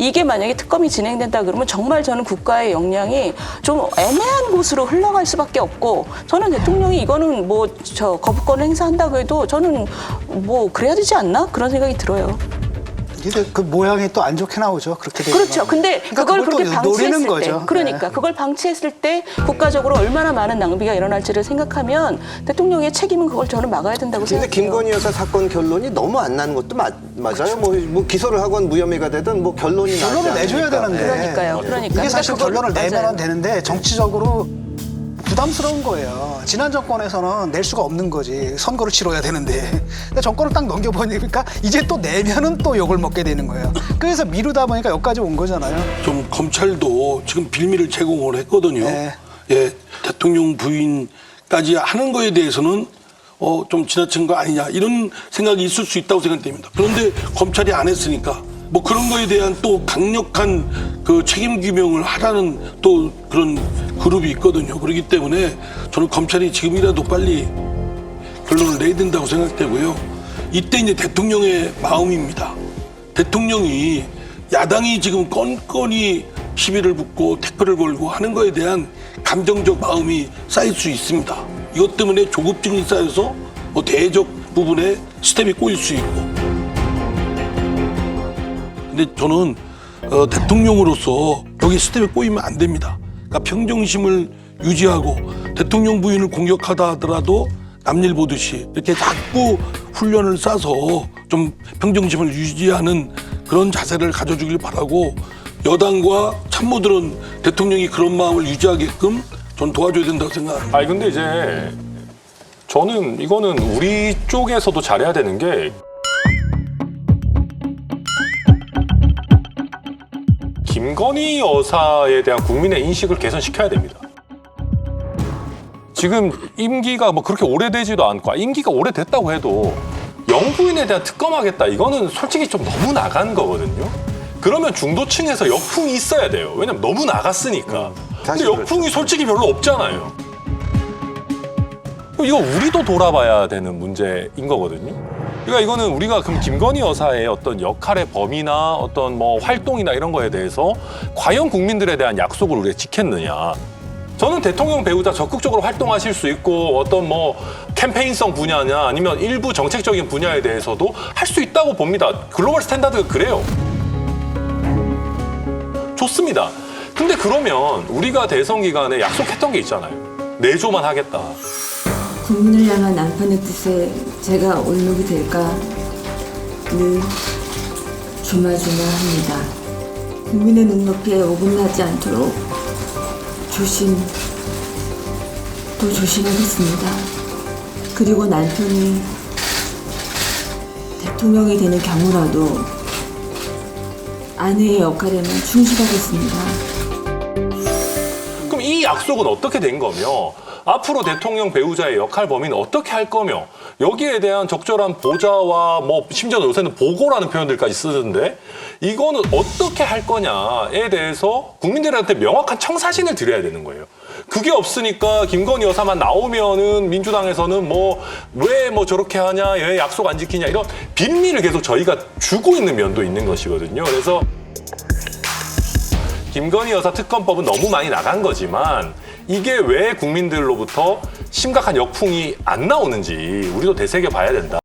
이게 만약에 특검이 진행된다 그러면 정말 저는 국가의 역량이 좀 애매한 곳으로 흘러갈 수밖에 없고 저는 대통령이 이거는 뭐 저 거부권을 행사한다고 해도 저는 뭐 그래야 되지 않나 그런 생각이 들어요. 근데 그 모양이 또 안 좋게 나오죠. 그렇게 되면. 그렇죠. 근데 그러니까 그걸 그걸 그렇게 또 노리는 방치했을 때, 거죠. 그러니까 네. 그걸 방치했을 때 국가적으로 얼마나 많은 낭비가 일어날지를 생각하면 대통령의 책임은 그걸 저는 막아야 된다고 근데 생각해요. 김건희 여사 사건 결론이 너무 안 나는 것도 맞아요. 뭐 기소를 하건 무혐의가 되든 뭐 결론이 결론을 나지 내줘야 않으니까. 되는데. 그러니까요. 그러니까. 이게 사실 그걸- 결론을 내면 맞아요. 되는데 정치적으로 부담스러운 거예요. 지난 정권에서는 낼 수가 없는 거지. 선거를 치러야 되는데. 근데 정권을 딱 넘겨보니까 이제 또 내면은 또 욕을 먹게 되는 거예요. 그래서 미루다 보니까 여기까지 온 거잖아요. 좀 검찰도 지금 빌미를 제공을 했거든요. 네. 예, 대통령 부인까지 하는 거에 대해서는 좀 지나친 거 아니냐 이런 생각이 있을 수 있다고 생각됩니다. 그런데 검찰이 안 했으니까 뭐 그런 거에 대한 또 강력한 그 책임 규명을 하라는 또 그런 그룹이 있거든요. 그렇기 때문에 저는 검찰이 지금이라도 빨리 결론을 내야 된다고 생각되고요. 이때 이제 대통령의 마음입니다. 대통령이 야당이 지금 건건이 시비를 붙고 태클을 걸고 하는 거에 대한 감정적 마음이 쌓일 수 있습니다. 이것 때문에 조급증이 쌓여서 뭐 대적 부분에 스텝이 꼬일 수 있고. 근데 저는 대통령으로서 여기 스텝에 꼬이면 안 됩니다. 그러니까 평정심을 유지하고 대통령 부인을 공격하다 하더라도 남일 보듯이 이렇게 자꾸 훈련을 싸서 좀 평정심을 유지하는 그런 자세를 가져주길 바라고 여당과 참모들은 대통령이 그런 마음을 유지하게끔 전 도와줘야 된다고 생각합니다. 아니 근데 이제 저는 이거는 우리 쪽에서도 잘해야 되는 게 김건희 여사에 대한 국민의 인식을 개선시켜야 됩니다. 지금 임기가 뭐 그렇게 오래되지도 않고 임기가 오래됐다고 해도 영부인에 대한 특검하겠다 이거는 솔직히 좀 너무 나간 거거든요. 그러면 중도층에서 역풍이 있어야 돼요. 왜냐면 너무 나갔으니까. 근데 사실 역풍이 솔직히 별로 없잖아요. 이거 우리도 돌아봐야 되는 문제인 거거든요. 그러니까 이거는 우리가 그럼 김건희 여사의 어떤 역할의 범위나 어떤 뭐 활동이나 이런 거에 대해서 과연 국민들에 대한 약속을 우리가 지켰느냐. 저는 대통령 배우자 적극적으로 활동하실 수 있고 어떤 뭐 캠페인성 분야냐 아니면 일부 정책적인 분야에 대해서도 할 수 있다고 봅니다. 글로벌 스탠다드가 그래요. 좋습니다. 근데 그러면 우리가 대선 기간에 약속했던 게 있잖아요. 내조만 하겠다. 국민을 향한 남편의 뜻에 제가 올록이 될까 늘 조마조마합니다. 국민의 눈높이에 어긋나지 않도록 또 조심하겠습니다. 그리고 남편이 대통령이 되는 경우라도 아내의 역할에만 충실하겠습니다. 그럼 이 약속은 어떻게 된 거며 앞으로 대통령 배우자의 역할 범위는 어떻게 할 거며 여기에 대한 적절한 보좌와 뭐 심지어 요새는 보고라는 표현들까지 쓰는데 이거는 어떻게 할 거냐에 대해서 국민들한테 명확한 청사진을 드려야 되는 거예요. 그게 없으니까 김건희 여사만 나오면은 민주당에서는 뭐 왜 뭐 저렇게 하냐, 왜 약속 안 지키냐 이런 빈미를 계속 저희가 주고 있는 면도 있는 것이거든요. 그래서 김건희 여사 특검법은 너무 많이 나간 거지만 이게 왜 국민들로부터 심각한 역풍이 안 나오는지 우리도 되새겨 봐야 된다.